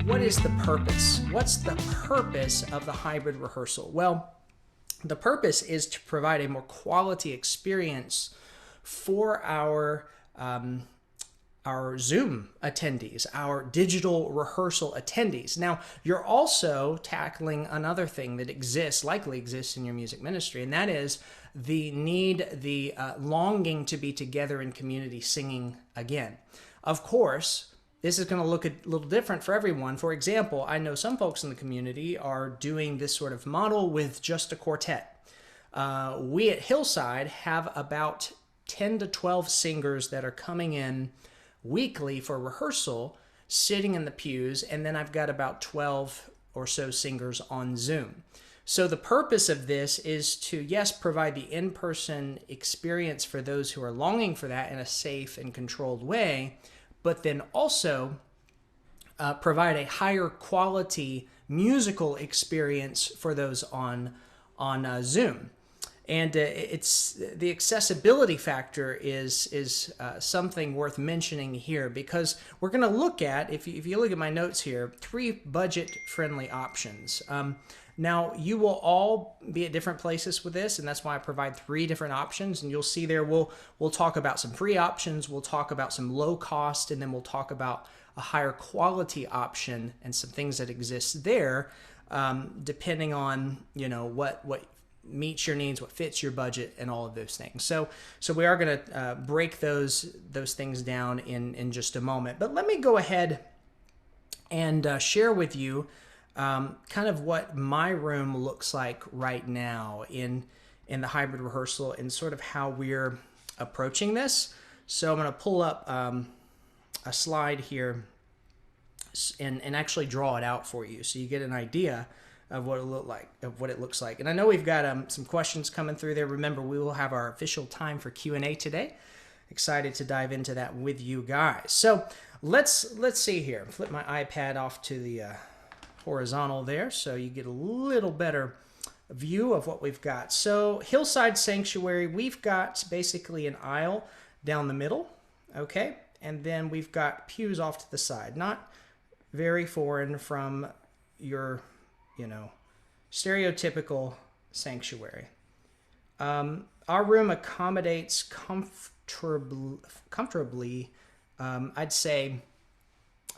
what is the purpose? What's the purpose of the hybrid rehearsal? Well, the purpose is to provide a more quality experience for our Zoom attendees, our digital rehearsal attendees. Now, you're also tackling another thing that likely exists in your music ministry, and that is the need, the longing to be together in community singing again. Of course, this is going to look a little different for everyone. For example, I know some folks in the community are doing this sort of model with just a quartet. We at Hillside have about 10 to 12 singers that are coming in weekly for rehearsal, sitting in the pews, and then I've got about 12 or so singers on Zoom. So the purpose of this is to, yes, provide the in-person experience for those who are longing for that in a safe and controlled way, but then also provide a higher quality musical experience for those on Zoom. And it's the accessibility factor is something worth mentioning here, because we're going to look at, if you look at my notes here, 3 budget-friendly options. Now, you will all be at different places with this, and that's why I provide 3 different options. And you'll see there, we'll talk about some free options, we'll talk about some low cost, and then we'll talk about a higher quality option and some things that exist there, depending on what meets your needs, what fits your budget, and all of those things. So we are going to break those things down in just a moment. But let me go ahead and share with you kind of what my room looks like right now in the hybrid rehearsal, and sort of how we're approaching this. So I'm going to pull up a slide here and actually draw it out for you, so you get an idea of what it looks like. And I know we've got some questions coming through there. Remember, we will have our official time for Q&A today. Excited to dive into that with you guys. So let's see here. Flip my iPad off to the horizontal there, so you get a little better view of what we've got. So Hillside Sanctuary, we've got basically an aisle down the middle, okay? And then we've got pews off to the side. Not very foreign from your stereotypical sanctuary. Our room accommodates comfortably, I'd say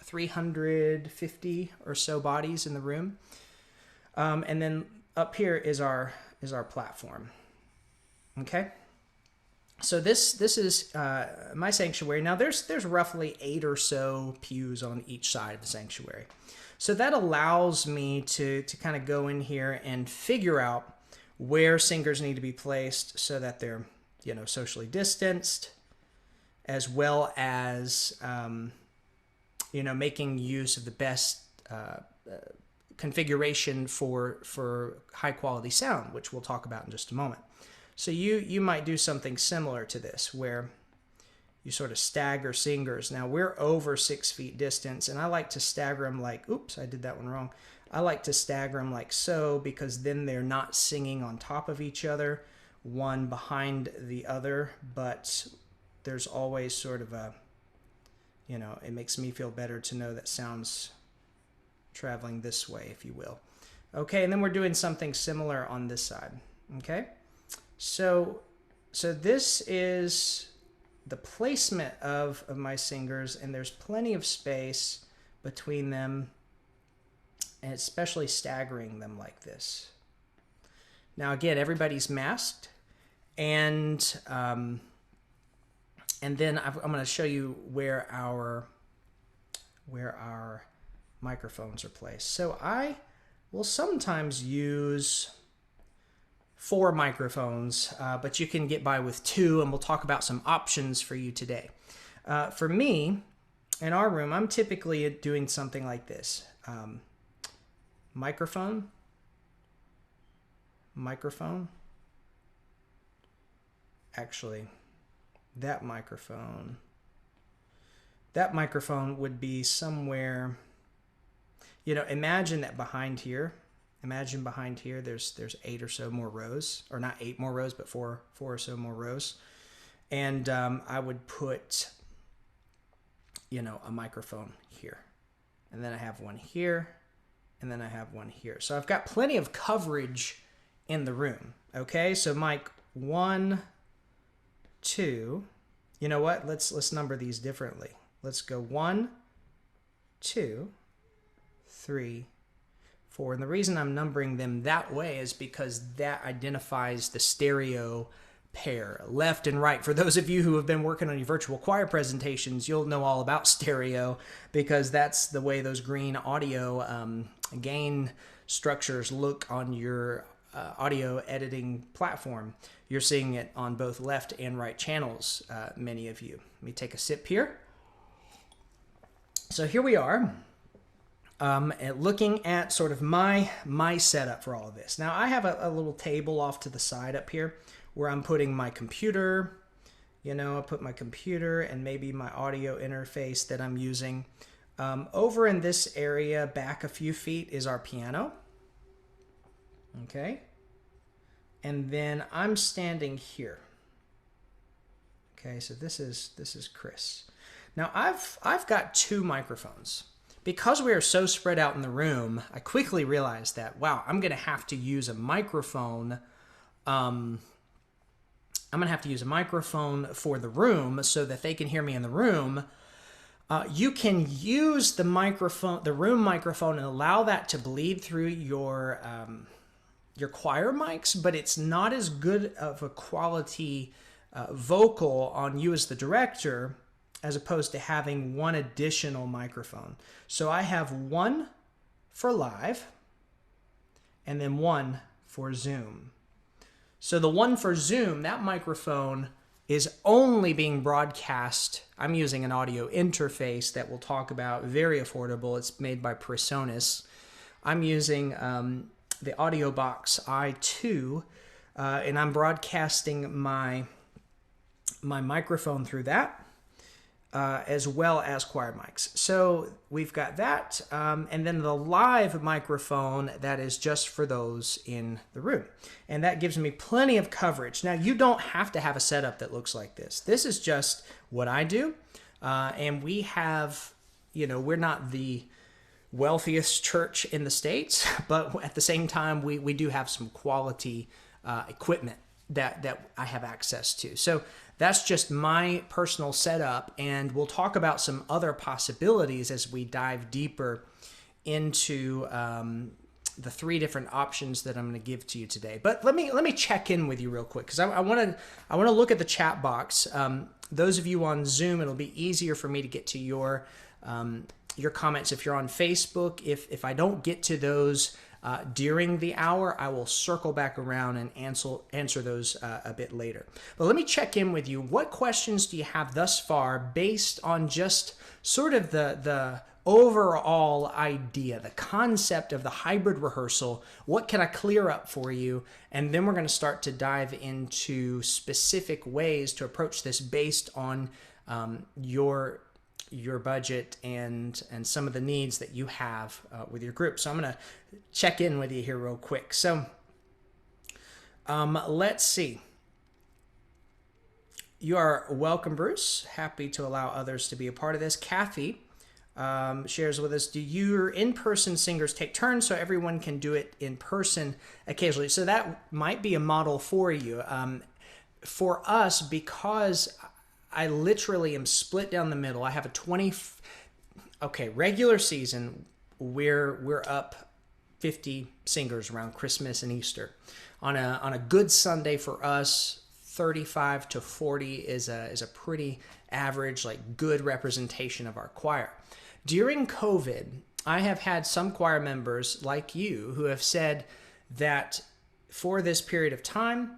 350 or so bodies in the room. And then up here is our platform. Okay. So this is my sanctuary. Now there's roughly 8 or so pews on each side of the sanctuary. So that allows me to kind of go in here and figure out where singers need to be placed so that they're, socially distanced, as well as, making use of the best configuration for high quality sound, which we'll talk about in just a moment. So you might do something similar to this, where you sort of stagger singers. Now we're over 6 feet distance, and I like to stagger them like, oops, I did that one wrong. I like to stagger them like so, because then they're not singing on top of each other, one behind the other, but there's always sort of a, it makes me feel better to know that sound's traveling this way, if you will. Okay, and then we're doing something similar on this side. Okay, so this is the placement of my singers, and there's plenty of space between them, and especially staggering them like this. Now again, everybody's masked, and then I'm going to show you where our microphones are placed. So I will sometimes use 4 microphones, but you can get by with 2, and we'll talk about some options for you today. For me, in our room, I'm typically doing something like this. Microphone. Actually, that microphone would be somewhere, imagine that behind here. Imagine behind here, there's 8 or so more rows, or not 8 more rows, but 4 or so more rows. And I would put, a microphone here. and then I have one here, and then I have one here. So I've got plenty of coverage in the room. Okay, so mic 1, 2. You know what? Let's number these differently. Let's go 1, 2, 3, 4. And the reason I'm numbering them that way is because that identifies the stereo pair, left and right. For those of you who have been working on your virtual choir presentations, you'll know all about stereo, because that's the way those green audio gain structures look on your audio editing platform. You're seeing it on both left and right channels, many of you. Let me take a sip here. So here we are, looking at sort of my setup for all of this. Now I have a little table off to the side up here where I'm putting my computer. You know, I put my computer and maybe my audio interface that I'm using. Over in this area, back a few feet, is our piano. Okay. And then I'm standing here. Okay, so this is Chris. Now I've got 2 microphones. Because we are so spread out in the room, I quickly realized that, wow, I'm going to have to use a microphone. I'm going to have to use a microphone for the room so that they can hear me in the room. You can use the microphone, the room microphone, and allow that to bleed through your choir mics, but it's not as good of a quality vocal on you as the director as opposed to having one additional microphone. So I have one for live and then one for Zoom. So the one for Zoom, that microphone is only being broadcast. I'm using an audio interface that we'll talk about, very affordable. It's made by Presonus. I'm using the AudioBox i2, and I'm broadcasting my microphone through that, as well as choir mics. So we've got that, and then the live microphone that is just for those in the room. And that gives me plenty of coverage. Now, you don't have to have a setup that looks like this. This is just what I do, and we have, you know, we're not the wealthiest church in the States, but at the same time, we do have some quality equipment that I have access to. So that's just my personal setup, and we'll talk about some other possibilities as we dive deeper into the 3 different options that I'm going to give to you today. But let me check in with you real quick, because I want to look at the chat box. Those of you on Zoom, it'll be easier for me to get to your comments if you're on Facebook. If I don't get to those during the hour, I will circle back around and answer those a bit later. But let me check in with you. What questions do you have thus far based on just sort of the overall idea, the concept of the hybrid rehearsal? What can I clear up for you? And then we're going to start to dive into specific ways to approach this based on your budget and some of the needs that you have with your group. So I'm going to check in with you here real quick. So let's see. You are welcome, Bruce. Happy to allow others to be a part of this. Kathy shares with us, do your in-person singers take turns so everyone can do it in person occasionally? So that might be a model for you. For us, because I literally am split down the middle. I have a regular season, we're up 50 singers around Christmas and Easter. On a good Sunday for us, 35 to 40 is a pretty average, like good representation of our choir. During COVID, I have had some choir members like you who have said that for this period of time,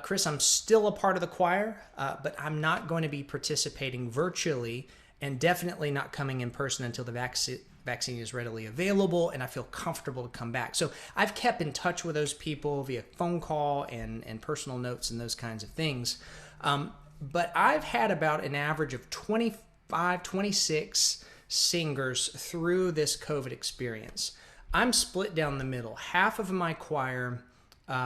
Chris, I'm still a part of the choir, but I'm not going to be participating virtually, and definitely not coming in person until the vaccine is readily available and I feel comfortable to come back. So I've kept in touch with those people via phone call and personal notes and those kinds of things. But I've had about an average of 25, 26 singers through this COVID experience. I'm split down the middle. Half of my choir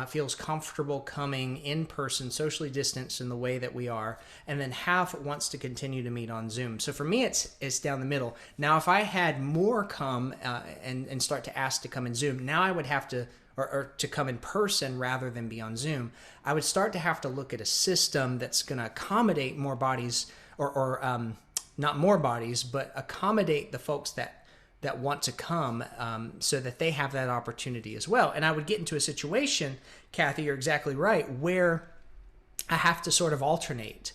feels comfortable coming in person, socially distanced in the way that we are, and then half wants to continue to meet on Zoom. So for me, it's down the middle. Now, if I had more come and start to ask to come in Zoom, now I would have to, or to come in person rather than be on Zoom, I would start to have to look at a system that's going to accommodate more bodies, or not more bodies, but accommodate the folks that want to come, so that they have that opportunity as well. And I would get into a situation, Kathy, you're exactly right, where I have to sort of alternate.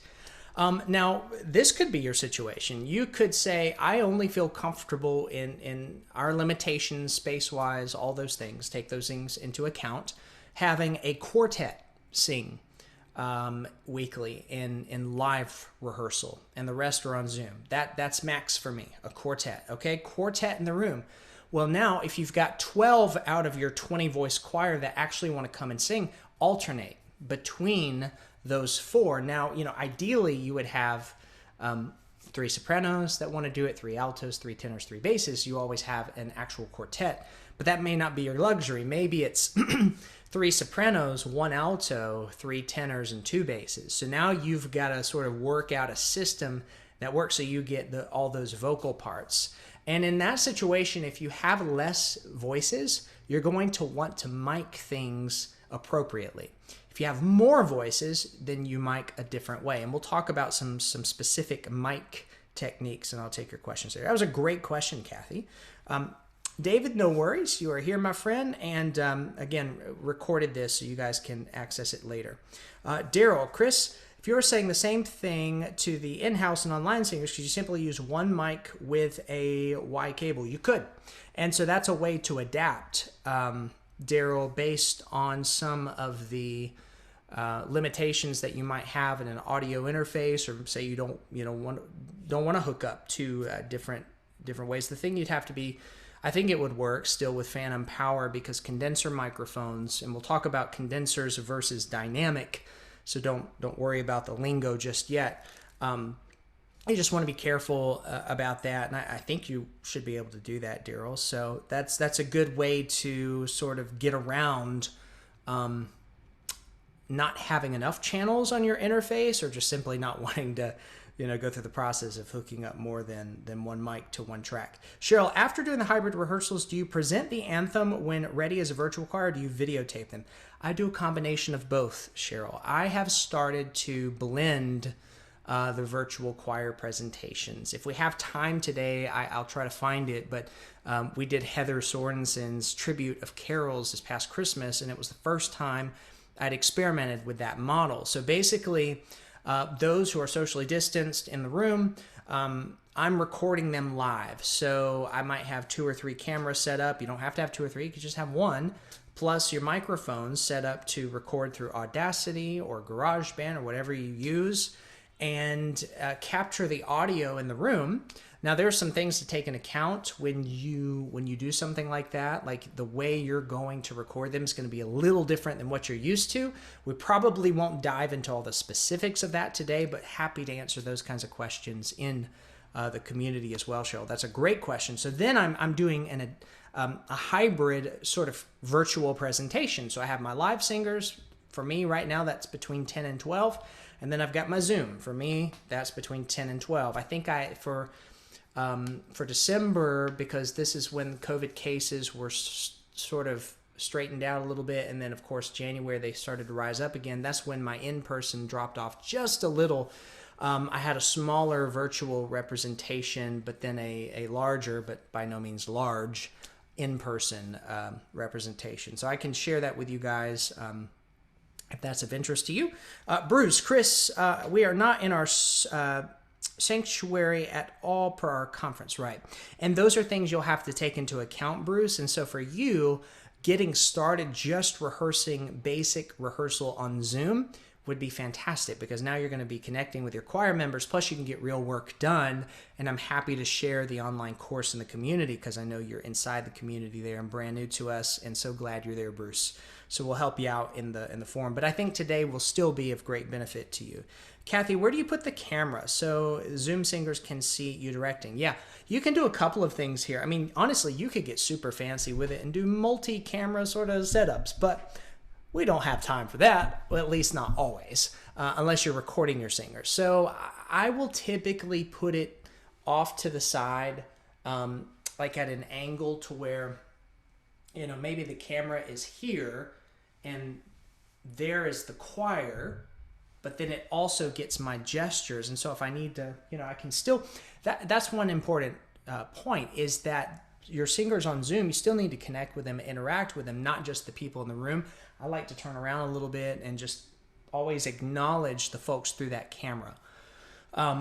Now, this could be your situation. You could say, I only feel comfortable in our limitations, space-wise, all those things, take those things into account, having a quartet sing weekly in live rehearsal, and the rest are on Zoom. That's max for me, a quartet. Okay, quartet in the room. Well, now if you've got 12 out of your 20 voice choir that actually want to come and sing, alternate between those four. Now, ideally you would have 3 sopranos that want to do it, 3 altos, 3 tenors, 3 basses. You always have an actual quartet, but that may not be your luxury. Maybe it's 3 sopranos, 1 alto, 3 tenors, and 2 basses. So now you've got to sort of work out a system that works so you get all those vocal parts. And in that situation, if you have less voices, you're going to want to mic things appropriately. If you have more voices, then you mic a different way. And we'll talk about some specific mic techniques, and I'll take your questions there. That was a great question, Kathy. David, no worries. You are here, my friend. And again, recorded this so you guys can access it later. Daryl, Chris, if you were saying the same thing to the in-house and online singers, could you simply use one mic with a Y cable? You could. And so that's a way to adapt, Daryl, based on some of the limitations that you might have in an audio interface, or say you don't want to hook up to different ways. The thing you'd have to be, I think it would work still with phantom power, because condenser microphones, and we'll talk about condensers versus dynamic, so don't worry about the lingo just yet. You just want to be careful about that, and I think you should be able to do that, Daryl. So that's a good way to sort of get around not having enough channels on your interface, or just simply not wanting to go through the process of hooking up more than one mic to one track. Cheryl, after doing the hybrid rehearsals, do you present the anthem when ready as a virtual choir, or do you videotape them? I do a combination of both, Cheryl. I have started to blend the virtual choir presentations. If we have time today, I'll try to find it, but we did Heather Sorensen's tribute of carols this past Christmas, and it was the first time I'd experimented with that model. So basically, those who are socially distanced in the room, I'm recording them live. So I might have 2 or 3 cameras set up. You don't have to have 2 or 3, you could just have 1, plus your microphones set up to record through Audacity or GarageBand or whatever you use, and capture the audio in the room. Now, there's some things to take into account when you do something like that. Like, the way you're going to record them is going to be a little different than what you're used to. We probably won't dive into all the specifics of that today, but happy to answer those kinds of questions in the community as well, Cheryl. That's a great question. So then I'm doing a hybrid sort of virtual presentation. So I have my live singers. For me right now, that's between 10 and 12. And then I've got my Zoom. For me, that's between 10 and 12. I think for December, because this is when COVID cases were sort of straightened out a little bit, and then of course January they started to rise up again. That's when my in-person dropped off just a little. I had a smaller virtual representation, but then a larger, but by no means large, in-person representation. So I can share that with you guys if that's of interest to you. Bruce, Chris, we are not in our sanctuary at all per our conference, right? And those are things you'll have to take into account, Bruce. And so for you, getting started just rehearsing basic rehearsal on Zoom would be fantastic, because now you're going to be connecting with your choir members, plus you can get real work done. And I'm happy to share the online course in the community, because I know you're inside the community there and brand new to us, and so glad you're there, Bruce. So we'll help you out in the forum. But I think today will still be of great benefit to you. Kathy, where do you put the camera so Zoom singers can see you directing? Yeah, you can do a couple of things here. I mean, honestly, you could get super fancy with it and do multi-camera sort of setups, but We don't have time for that, well, at least not always, unless you're recording your singers. So I will typically put it off to the side, like at an angle to where, maybe the camera is here and there is the choir, but then it also gets my gestures. And so if I need to, I can still, that's one important point, is that your singers on Zoom, you still need to connect with them, interact with them, not just the people in the room. I like to turn around a little bit and just always acknowledge the folks through that camera.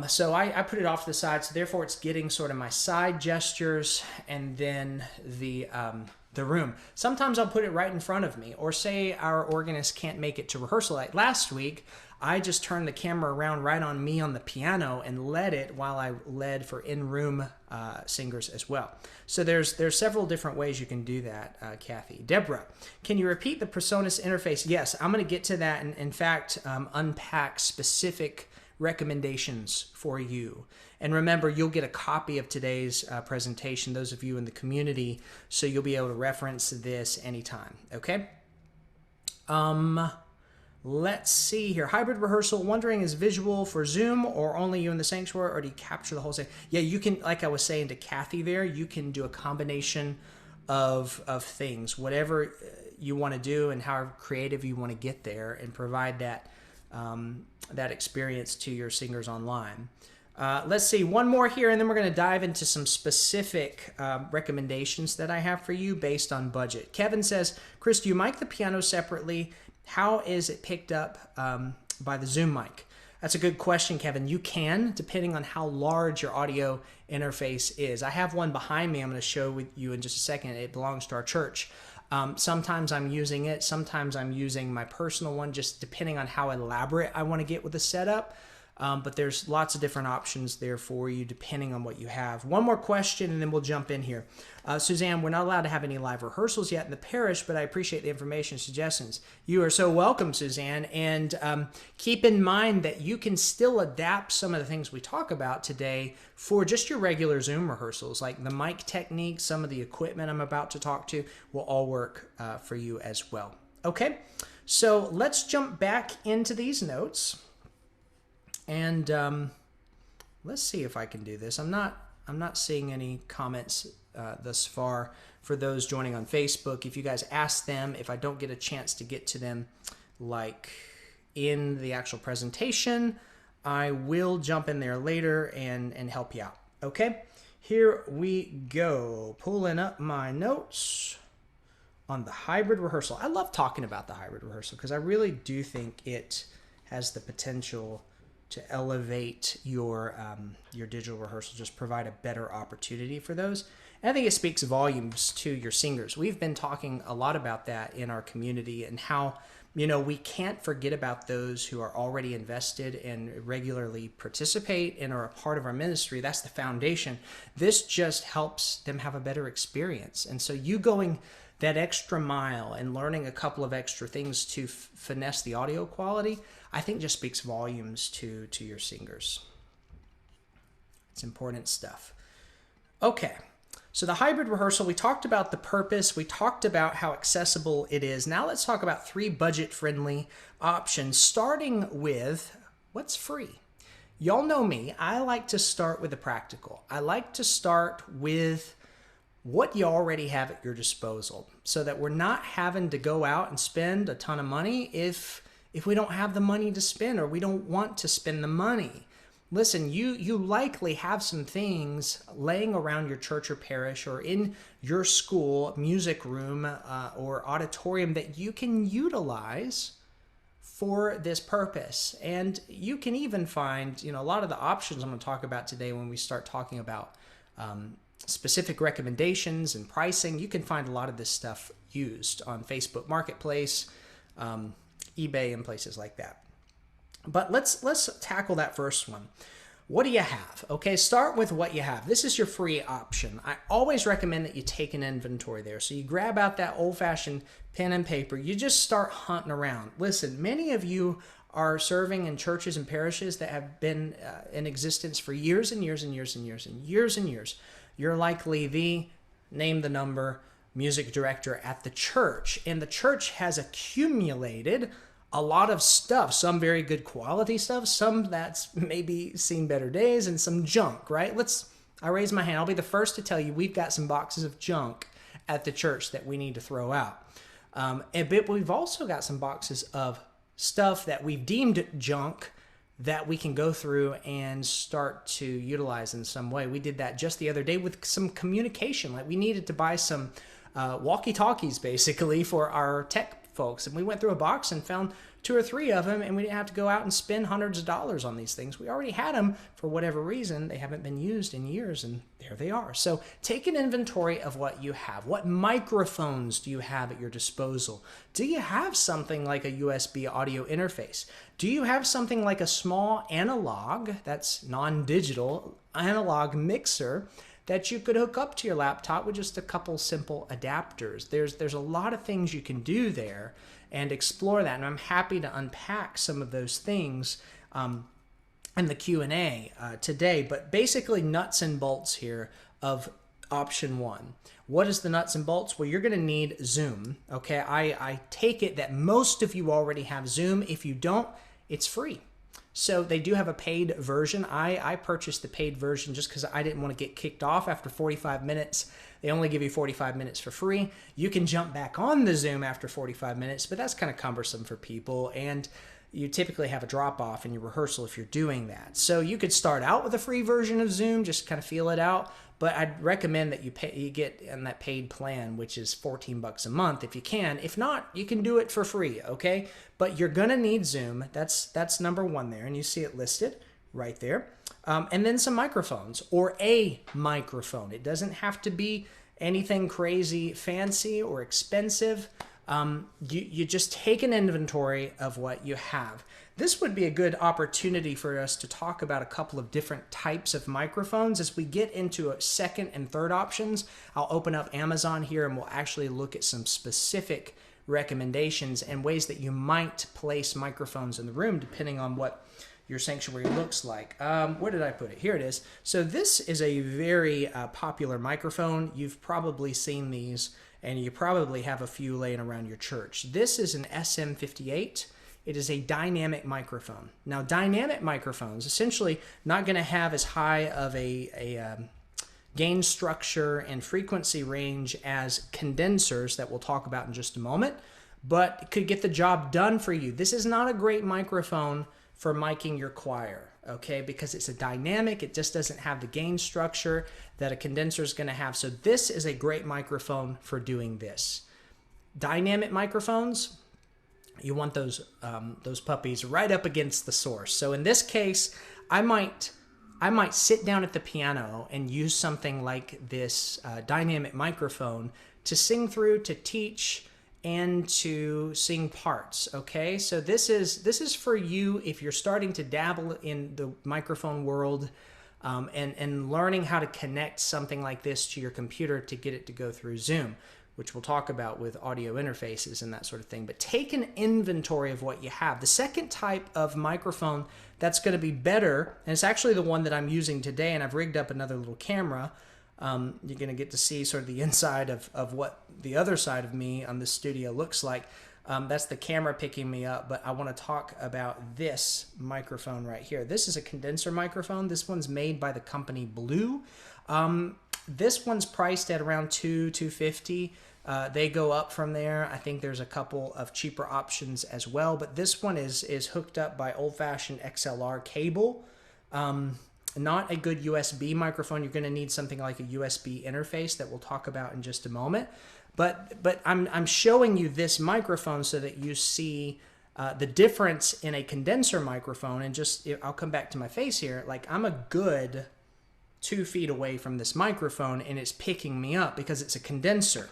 So I put it off to the side, so therefore it's getting sort of my side gestures and then the room. Sometimes I'll put it right in front of me, or say our organist can't make it to rehearsal. Like last week, I just turned the camera around right on me on the piano and led it while I led for in-room singers as well. So there's several different ways you can do that, Kathy. Deborah, can you repeat the PreSonus interface? Yes, I'm going to get to that and, in fact, unpack specific recommendations for you. And remember, you'll get a copy of today's presentation, those of you in the community, so you'll be able to reference this anytime, okay? Let's see here. Hybrid rehearsal, wondering, is visual for Zoom or only you in the sanctuary, or do you capture the whole thing? Yeah, you can, like I was saying to Kathy there, you can do a combination of things, whatever you want to do and however creative you want to get there, and provide that that experience to your singers online. Let's see, one more here, and then we're going to dive into some specific recommendations that I have for you based on budget. Kevin says, Chris, do you mic the piano separately? How is it picked up by the Zoom mic? That's a good question, Kevin. You can, depending on how large your audio interface is. I have one behind me I'm going to show with you in just a second. It belongs to our church. Sometimes I'm using it. Sometimes I'm using my personal one, just depending on how elaborate I want to get with the setup. But there's lots of different options there for you depending on what you have. One more question and then we'll jump in here. Suzanne, we're not allowed to have any live rehearsals yet in the parish, but I appreciate the information and suggestions. You are so welcome, Suzanne. And keep in mind that you can still adapt some of the things we talk about today for just your regular Zoom rehearsals, like the mic technique, some of the equipment I'm about to talk to will all work for you as well. Okay, so let's jump back into these notes. And let's see if I can do this. I'm not seeing any comments thus far for those joining on Facebook. If you guys ask them, if I don't get a chance to get to them like in the actual presentation, I will jump in there later and help you out. Okay, here we go. Pulling up my notes on the hybrid rehearsal. I love talking about the hybrid rehearsal because I really do think it has the potential to elevate your digital rehearsal, just provide a better opportunity for those. And I think it speaks volumes to your singers. We've been talking a lot about that in our community and how, we can't forget about those who are already invested and regularly participate and are a part of our ministry. That's the foundation. This just helps them have a better experience. And so you going that extra mile and learning a couple of extra things to finesse the audio quality, I think just speaks volumes to your singers. It's important stuff. Okay, so the hybrid rehearsal, we talked about the purpose, we talked about how accessible it is. Now let's talk about 3 budget-friendly options, starting with what's free. Y'all know me, I like to start with the practical. I like to start with what you already have at your disposal so that we're not having to go out and spend a ton of money if we don't have the money to spend or we don't want to spend the money. Listen, you likely have some things laying around your church or parish or in your school music room or auditorium that you can utilize for this purpose. And you can even find, a lot of the options I'm going to talk about today when we start talking about specific recommendations and pricing. You can find a lot of this stuff used on Facebook Marketplace, eBay, and places like that. But let's tackle that first one. What do you have? Okay, start with what you have. This is your free option. I always recommend that you take an inventory there. So you grab out that old-fashioned pen and paper. You just start hunting around. Listen, many of you are serving in churches and parishes that have been in existence for years and years and years and years and years and years. You're likely the, name the number, music director at the church, and the church has accumulated a lot of stuff, some very good quality stuff, some that's maybe seen better days, and some junk, right? I raise my hand. I'll be the first to tell you we've got some boxes of junk at the church that we need to throw out. But we've also got some boxes of stuff that we've deemed junk that we can go through and start to utilize in some way. We did that just the other day with some communication. Like we needed to buy some walkie-talkies basically for our tech folks. And we went through a box and found 2 or 3 of them, and we didn't have to go out and spend hundreds of dollars on these things. We already had them for whatever reason. They haven't been used in years, and there they are. So take an inventory of what you have. What microphones do you have at your disposal? Do you have something like a USB audio interface? Do you have something like a small analog, that's non-digital, analog mixer that you could hook up to your laptop with just a couple simple adapters? There's a lot of things you can do there and explore that, and I'm happy to unpack some of those things in the Q&A today. But basically, nuts and bolts here of option 1. What is the nuts and bolts? Well, you're going to need Zoom. Okay, I take it that most of you already have Zoom. If you don't, it's free. So they do have a paid version. I purchased the paid version just because I didn't want to get kicked off after 45 minutes. They only give you 45 minutes for free. You can jump back on the Zoom after 45 minutes, but that's kind of cumbersome for people. And you typically have a drop off in your rehearsal if you're doing that. So you could start out with a free version of Zoom, just kind of feel it out. But I'd recommend that you get in that paid plan, which is $14 a month if you can. If not, you can do it for free, okay? But you're gonna need Zoom. That's number 1 there, and you see it listed right there. And then some microphones, or a microphone. It doesn't have to be anything crazy fancy or expensive. You just take an inventory of what you have. This would be a good opportunity for us to talk about a couple of different types of microphones. As we get into a second and third options, I'll open up Amazon here and we'll actually look at some specific recommendations and ways that you might place microphones in the room depending on what your sanctuary looks like. Where did I put it? Here it is. So this is a very popular microphone. You've probably seen these, and you probably have a few laying around your church. This is an SM58. It is a dynamic microphone. Now, dynamic microphones essentially not going to have as high of a gain structure and frequency range as condensers that we'll talk about in just a moment, but could get the job done for you. This is not a great microphone for miking your choir, okay? Because it's a dynamic, it just doesn't have the gain structure that a condenser is gonna have. So this is a great microphone for doing this. Dynamic microphones, you want those puppies right up against the source. So in this case, I might sit down at the piano and use something like this dynamic microphone to sing through, to teach, and to sing parts, okay? So this is for you if you're starting to dabble in the microphone world and learning how to connect something like this to your computer to get it to go through Zoom, which we'll talk about with audio interfaces and that sort of thing. But take an inventory of what you have. The second type of microphone that's going to be better, and it's actually the one that I'm using today, and I've rigged up another little camera. You're going to get to see sort of the inside of what the other side of me on this studio looks like. That's the camera picking me up, but I want to talk about this microphone right here. This is a condenser microphone. This one's made by the company Blue. This one's priced at around $250. They go up from there. I think there's a couple of cheaper options as well, but this one is hooked up by old-fashioned XLR cable. Not a good USB microphone. You're going to need something like a USB interface that we'll talk about in just a moment. But I'm showing you this microphone so that you see the difference in a condenser microphone. And I'll come back to my face here. Like, I'm a good 2 feet away from this microphone, and it's picking me up because it's a condenser.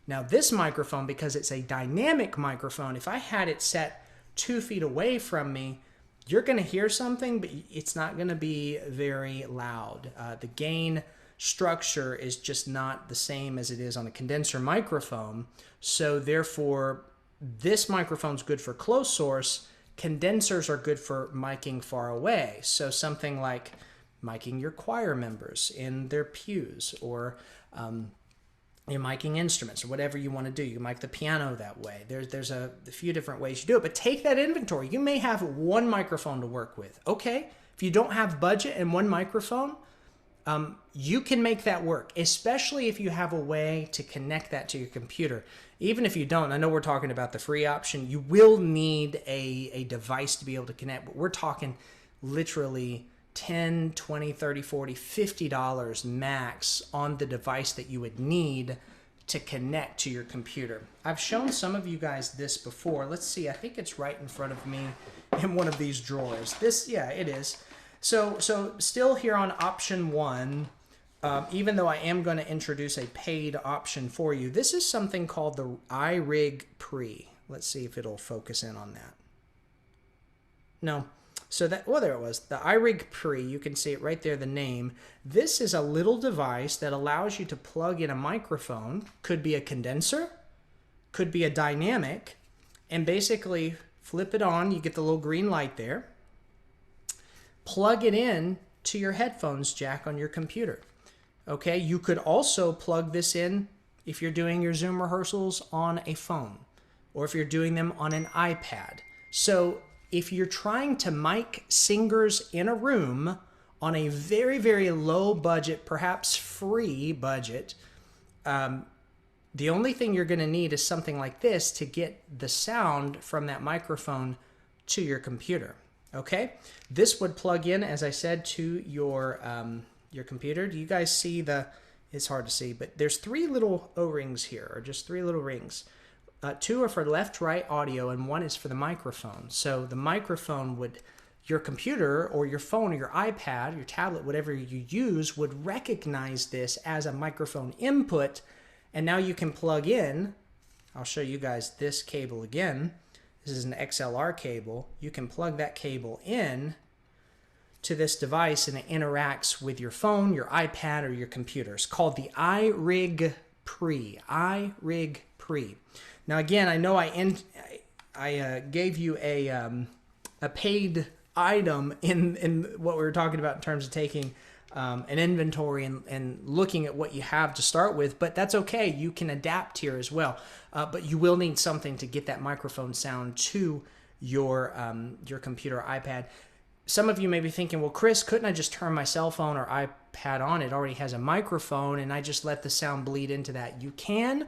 Now this microphone, because it's a dynamic microphone, if I had it set 2 feet away from me, you're going to hear something, but it's not going to be very loud. The gain structure is just not the same as it is on a condenser microphone. So therefore, this microphone's good for close source. Condensers are good for miking far away. So something like miking your choir members in their pews, or you're miking instruments or whatever you want to do. You can mic the piano that way. There's a few different ways you do it, but take that inventory. You may have one microphone to work with. Okay, if you don't have budget and one microphone, you can make that work, especially if you have a way to connect that to your computer. Even if you don't, I know we're talking about the free option, you will need a device to be able to connect, but we're talking literally $10, $20, $30, $40, $50 max on the device that you would need to connect to your computer. I've shown some of you guys this before. Let's see, I think it's right in front of me in one of these drawers. This, yeah, it is. So still here on option 1, even though I am going to introduce a paid option for you, this is something called the iRig Pre. Let's see if it'll focus in on that. No. So that, well, there it was, the iRig Pre. You can see it right there, the name. This is a little device that allows you to plug in a microphone, could be a condenser, could be a dynamic, and basically flip it on. You get the little green light there. Plug it in to your headphones jack on your computer. Okay, you could also plug this in if you're doing your Zoom rehearsals on a phone or if you're doing them on an iPad. So if you're trying to mic singers in a room on a very, very low budget, perhaps free budget, the only thing you're going to need is something like this to get the sound from that microphone to your computer. Okay, this would plug in, as I said, to your computer. Do you guys see the? It's hard to see, but there's 3 little O-rings here, or just 3 little rings. 2 are for left-right audio, and 1 is for the microphone. So the microphone would, your computer or your phone or your iPad, your tablet, whatever you use, would recognize this as a microphone input, and now you can plug in. I'll show you guys this cable again. This is an XLR cable. You can plug that cable in to this device and it interacts with your phone, your iPad, or your computer. It's called the iRig Pre. iRig Pre. Now again, I know I gave you a paid item in what we were talking about in terms of taking an inventory and looking at what you have to start with, but that's okay. You can adapt here as well. But you will need something to get that microphone sound to your computer or iPad. Some of you may be thinking, well, Chris, couldn't I just turn my cell phone or iPad on? It already has a microphone and I just let the sound bleed into that. You can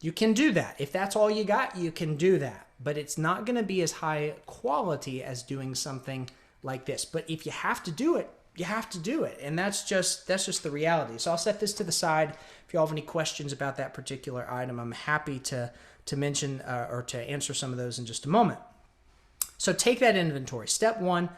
do that. If that's all you got, you can do that. But it's not going to be as high quality as doing something like this. But if you have to do it, you have to do it. And that's just the reality. So I'll set this to the side. If you all have any questions about that particular item, I'm happy to mention or to answer some of those in just a moment. So take that inventory. Step 1,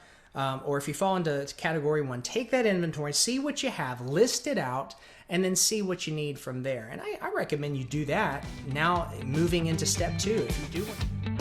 or if you fall into category 1, take that inventory, see what you have, list it out, and then see what you need from there. And I recommend you do that now moving into step 2 if you do want.